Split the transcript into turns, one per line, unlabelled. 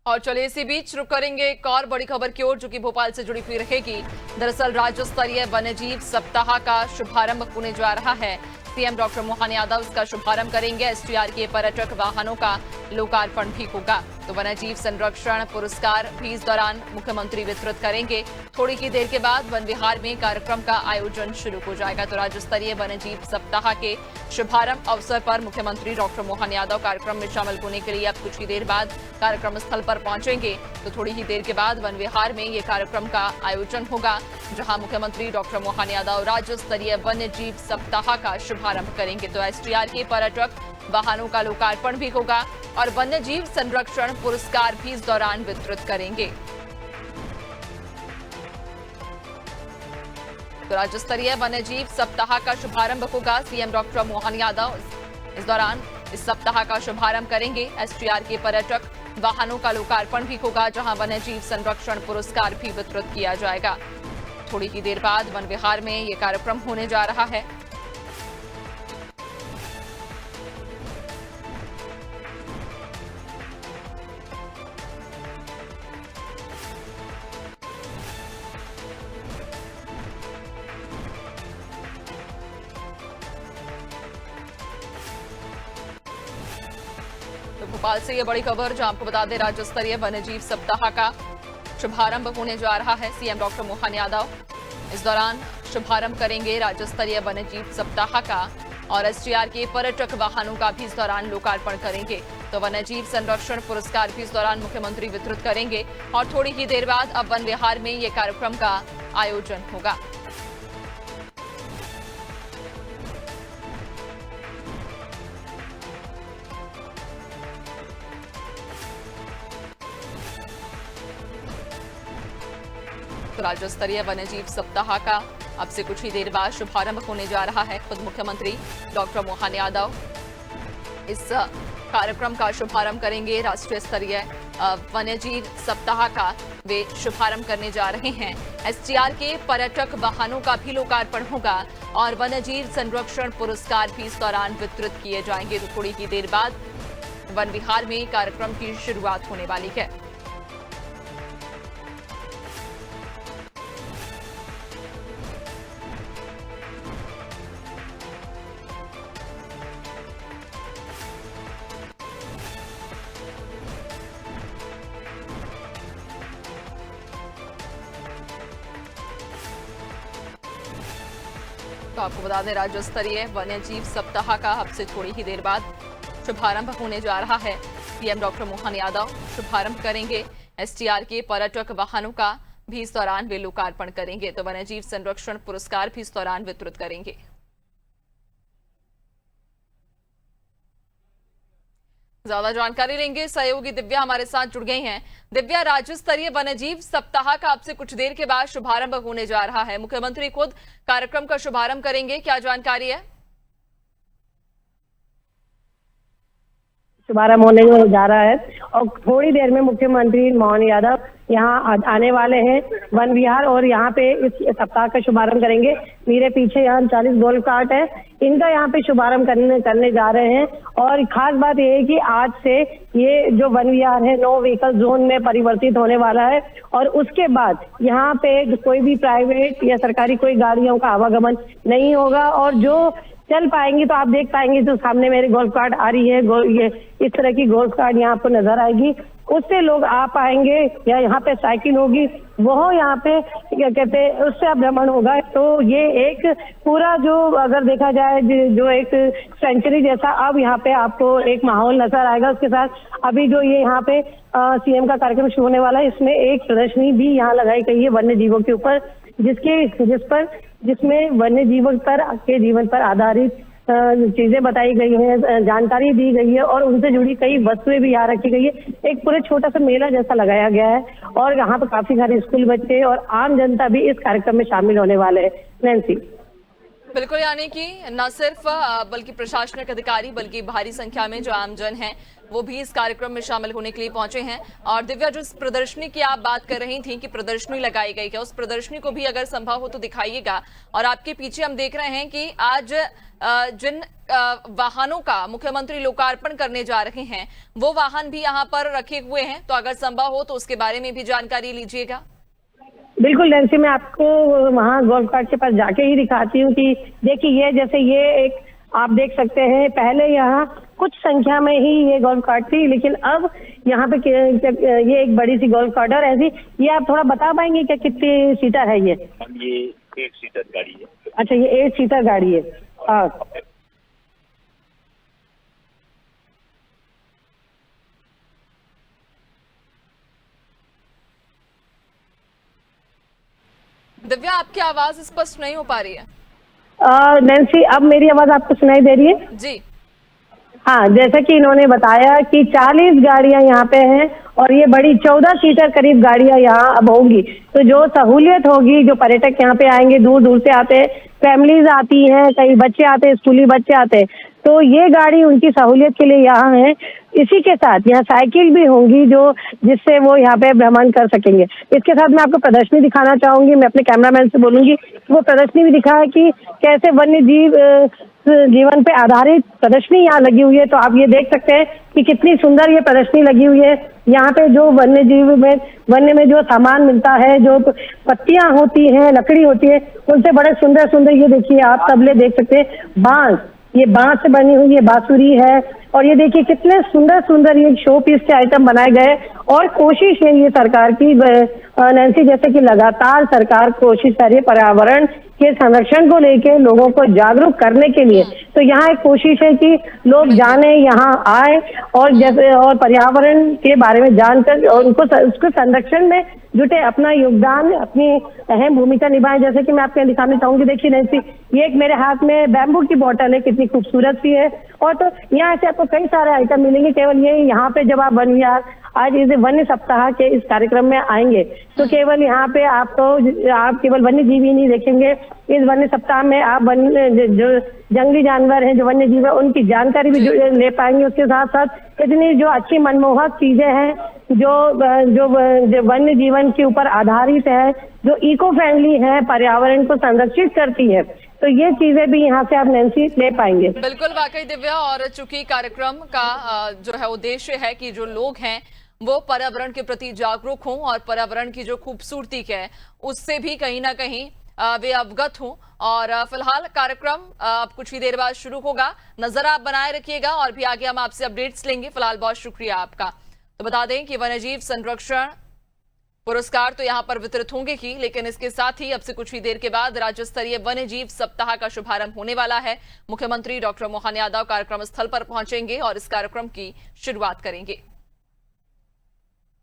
और चलिए इसी बीच रुक करेंगे एक और बड़ी खबर की ओर, जो कि भोपाल से जुड़ी हुई रहेगी। दरअसल राज्य स्तरीय वन्यजीव सप्ताह का शुभारंभ होने जा रहा है। सीएम डॉक्टर मोहन यादव इसका शुभारंभ करेंगे। एसटीआर के पर्यटक वाहनों का लोकार्पण भी होगा। तो वन्यजीव संरक्षण पुरस्कार भी इस दौरान मुख्यमंत्री वितरित करेंगे। थोड़ी ही देर के बाद वन विहार में कार्यक्रम का आयोजन शुरू हो जाएगा। तो राज्य स्तरीय वन्यजीव सप्ताह के शुभारंभ अवसर पर मुख्यमंत्री डॉक्टर मोहन यादव कार्यक्रम में शामिल होने के लिए अब कुछ ही देर बाद कार्यक्रम स्थल पर पहुंचेंगे। तो थोड़ी ही देर के बाद वन विहार में ये कार्यक्रम का आयोजन होगा, जहां मुख्यमंत्री डॉक्टर मोहन यादव राज्य स्तरीय वन्यजीव सप्ताह का शुभारंभ करेंगे। तो एसटीआर के पर्यटक वाहनों का लोकार्पण भी होगा और वन्यजीव संरक्षण पुरस्कार भी इस दौरान वितरित करेंगे। तो राज्य स्तरीय वन्यजीव सप्ताह का शुभारंभ होगा। सीएम डॉक्टर मोहन यादव इस दौरान इस सप्ताह का शुभारंभ करेंगे। एसटीआर के पर्यटक वाहनों का लोकार्पण भी होगा, जहां वन्यजीव संरक्षण पुरस्कार भी वितरित किया जाएगा। थोड़ी ही देर बाद वन विहार में ये कार्यक्रम होने जा रहा है। तो भोपाल से ये बड़ी खबर, जो आपको बता दें, राज्य स्तरीय वन्यजीव सप्ताह का शुभारंभ होने जा रहा है। सीएम डॉक्टर मोहन यादव इस दौरान शुभारंभ करेंगे राज्य स्तरीय वन्यजीव सप्ताह का और एसटीआर के पर्यटक वाहनों का भी इस दौरान लोकार्पण करेंगे। तो वन्यजीव संरक्षण पुरस्कार भी इस दौरान मुख्यमंत्री वितरित करेंगे और थोड़ी ही देर बाद अब वन विहार में ये कार्यक्रम का आयोजन होगा। तो राज्य स्तरीय वन्यजीव सप्ताह का अब से कुछ ही देर बाद शुभारंभ होने जा रहा है। खुद मुख्यमंत्री डॉक्टर मोहन यादव इस कार्यक्रम का शुभारंभ करेंगे। राष्ट्रीय स्तरीय वन्यजीव सप्ताह का वे शुभारंभ करने जा रहे हैं। एसटीआर के पर्यटक वाहनों का भी लोकार्पण होगा और वन्यजीव संरक्षण पुरस्कार भी इस दौरान वितरित किए जाएंगे। तो थोड़ी ही देर बाद वन विहार में कार्यक्रम की शुरुआत होने वाली है। तो आपको बता दें, राज्य स्तरीय वन्यजीव सप्ताह का अब से थोड़ी ही देर बाद शुभारंभ होने जा रहा है। सीएम डॉक्टर मोहन यादव शुभारंभ करेंगे। एसटीआर के पर्यटक वाहनों का भी इस दौरान वे लोकार्पण करेंगे। तो वन्यजीव संरक्षण पुरस्कार भी इस दौरान वितरित करेंगे। ज्यादा जानकारी लेंगे, सहयोगी दिव्या हमारे साथ जुड़ गई हैं। दिव्या, राज्य स्तरीय वन्यजीव सप्ताह का अब से कुछ देर के बाद शुभारंभ होने जा रहा है। मुख्यमंत्री खुद कार्यक्रम का शुभारंभ करेंगे, क्या जानकारी है?
शुभारंभ होने जा रहा है और थोड़ी देर में मुख्यमंत्री मोहन यादव यहाँ आने वाले हैं वन विहार और यहाँ पे इस सप्ताह का शुभारंभ करेंगे। मेरे पीछे यहाँ 40 गोल्फ कार्ट है, इनका यहाँ पे शुभारंभ करने जा रहे हैं। और खास बात यह है कि आज से ये जो वन विहार है नो व्हीकल जोन में परिवर्तित होने वाला है और उसके बाद यहाँ पे कोई भी प्राइवेट या सरकारी कोई गाड़ियों का आवागमन नहीं होगा और जो चल पाएंगी, तो आप देख पाएंगे जो सामने मेरे गोल्फ कार्ट आ रही है, ये इस तरह की गोल्फ कार्ट यहाँ आपको नजर आएगी, उससे लोग आ पाएंगे या यहाँ पे साइकिल होगी, वो यहाँ पे क्या कहते हैं उससे भ्रमण होगा। तो ये एक पूरा जो अगर देखा जाए जो एक सेंचुरी जैसा अब यहाँ पे आपको एक माहौल नजर आएगा। उसके साथ अभी जो ये यहाँ पे सीएम का कार्यक्रम शुरू होने वाला है, इसमें एक प्रदर्शनी भी यहाँ लगाई गई है वन्य जीवों के ऊपर, जिसमें वन्य जीवों पर के जीवन पर आधारित चीजें बताई गई हैं, जानकारी दी गई है और उनसे जुड़ी कई वस्तुएं भी यहाँ रखी गई है। एक पूरे छोटा सा मेला जैसा लगाया गया है और यहाँ पर काफी सारे स्कूल बच्चे और आम जनता भी इस कार्यक्रम में शामिल होने वाले हैं। नैन्सी।
बिल्कुल, यानी कि न सिर्फ बल्कि प्रशासनिक अधिकारी बल्कि भारी संख्या में जो आमजन हैं वो भी इस कार्यक्रम में शामिल होने के लिए पहुंचे हैं। और दिव्या, जो इस प्रदर्शनी की आप बात कर रही थी कि प्रदर्शनी लगाई गई है, उस प्रदर्शनी को भी अगर संभव हो तो दिखाइएगा। और आपके पीछे हम देख रहे हैं कि आज जिन वाहनों का मुख्यमंत्री लोकार्पण करने जा रहे हैं वो वाहन भी यहाँ पर रखे हुए हैं, तो अगर संभव हो तो उसके बारे में भी जानकारी लीजिएगा।
बिल्कुल नैन्सी, मैं आपको वहाँ गोल्फ कार्ट के पास जाके ही दिखाती हूँ कि देखिए ये जैसे ये एक आप देख सकते हैं, पहले यहाँ कुछ संख्या में ही ये गोल्फ कार्ट थी, लेकिन अब यहाँ पे ये एक बड़ी सी गोल्फ कार्ट है। और ऐसी ये आप थोड़ा बता पाएंगे क्या कितनी सीटर है ये?
ये 8 सीटर गाड़ी है।
अच्छा, ये 8 सीटर गाड़ी है। हाँ,
दिव्या, आपकी आवाज स्पष्ट नहीं हो पा रही है।
नैन्सी, अब मेरी आवाज आपको सुनाई दे रही है?
जी
हाँ, जैसा कि इन्होंने बताया कि 40 गाड़ियां यहाँ पे हैं और ये बड़ी 14 सीटर करीब गाड़ियां यहाँ अब होंगी। तो जो सहूलियत होगी, जो पर्यटक यहाँ पे आएंगे, दूर दूर से आते हैं, फैमिलीज आती हैं, कई बच्चे आते हैं, स्कूली बच्चे आते हैं, तो ये गाड़ी उनकी सहूलियत के लिए यहाँ है। इसी के साथ यहाँ साइकिल भी होंगी जो जिससे वो यहाँ पे भ्रमण कर सकेंगे। इसके साथ मैं आपको प्रदर्शनी दिखाना चाहूंगी। मैं अपने कैमरामैन से बोलूंगी वो प्रदर्शनी भी दिखाए कि कैसे वन्य जीवन पे आधारित प्रदर्शनी यहाँ लगी हुई है। तो आप ये देख सकते हैं कि कितनी सुंदर ये प्रदर्शनी लगी हुई है। यहाँ पे जो वन्य में जो सामान मिलता है, जो पत्तियां होती हैं, लकड़ी होती है, उनसे बड़े सुंदर सुंदर ये देखिए आप तबले देख सकते हैं, बांस, ये बांस से बनी हुई ये बांसुरी है। और ये देखिए कितने सुंदर सुंदर ये शो पीस के आइटम बनाए गए। और कोशिश है ये सरकार की नैन्सी, जैसे कि लगातार सरकार कोशिश कर रही है पर्यावरण के संरक्षण को लेके लोगों को जागरूक करने के लिए। तो यहाँ एक कोशिश है कि लोग जाने, यहाँ आए और जैसे और पर्यावरण के बारे में जानकर और उसको संरक्षण में जुटे, अपना योगदान, अपनी अहम भूमिका निभाएं। जैसे कि मैं आपको दिखाना चाहूंगी, देखिए नैन्सी, ये एक मेरे हाथ में बैम्बू की बोतल है, कितनी खूबसूरत सी है। और तो यहाँ से आपको कई सारे आइटम मिलेंगे। केवल ये यहाँ पे जब आप वन विहार आज इस वन्य सप्ताह के इस कार्यक्रम में आएंगे तो केवल यहाँ पे आप केवल वन्य जीव ही नहीं देखेंगे। इस वन्य सप्ताह में आप जो जंगली जानवर हैं, जो वन्य जीव है, उनकी जानकारी भी ले पाएंगे। उसके साथ साथ इतनी जो अच्छी मनमोहक चीजें हैं जो वन्य जीवन के ऊपर आधारित है, जो इको फ्रेंडली है, पर्यावरण को संरक्षित करती है, तो ये चीजें भी यहाँ से आप नैन्सी ले पाएंगे।
बिल्कुल, वाकई दिव्या, और चूंकि कार्यक्रम का जो है उद्देश्य है कि जो लोग हैं वो पर्यावरण के प्रति जागरूक हों और पर्यावरण की जो खूबसूरती है उससे भी कहीं ना कहीं वे अवगत हों। और फिलहाल कार्यक्रम अब कुछ ही देर बाद शुरू होगा, नजर आप बनाए रखिएगा और भी आगे हम आपसे अपडेट्स लेंगे। फिलहाल बहुत शुक्रिया आपका। तो बता दें कि वन्यजीव संरक्षण पुरस्कार तो यहां पर वितरित होंगे ही, लेकिन इसके साथ ही अब से कुछ ही देर के बाद राज्य स्तरीय वन्यजीव सप्ताह का शुभारंभ होने वाला है। मुख्यमंत्री डॉक्टर मोहन यादव कार्यक्रम स्थल पर पहुंचेंगे और इस कार्यक्रम की शुरुआत करेंगे।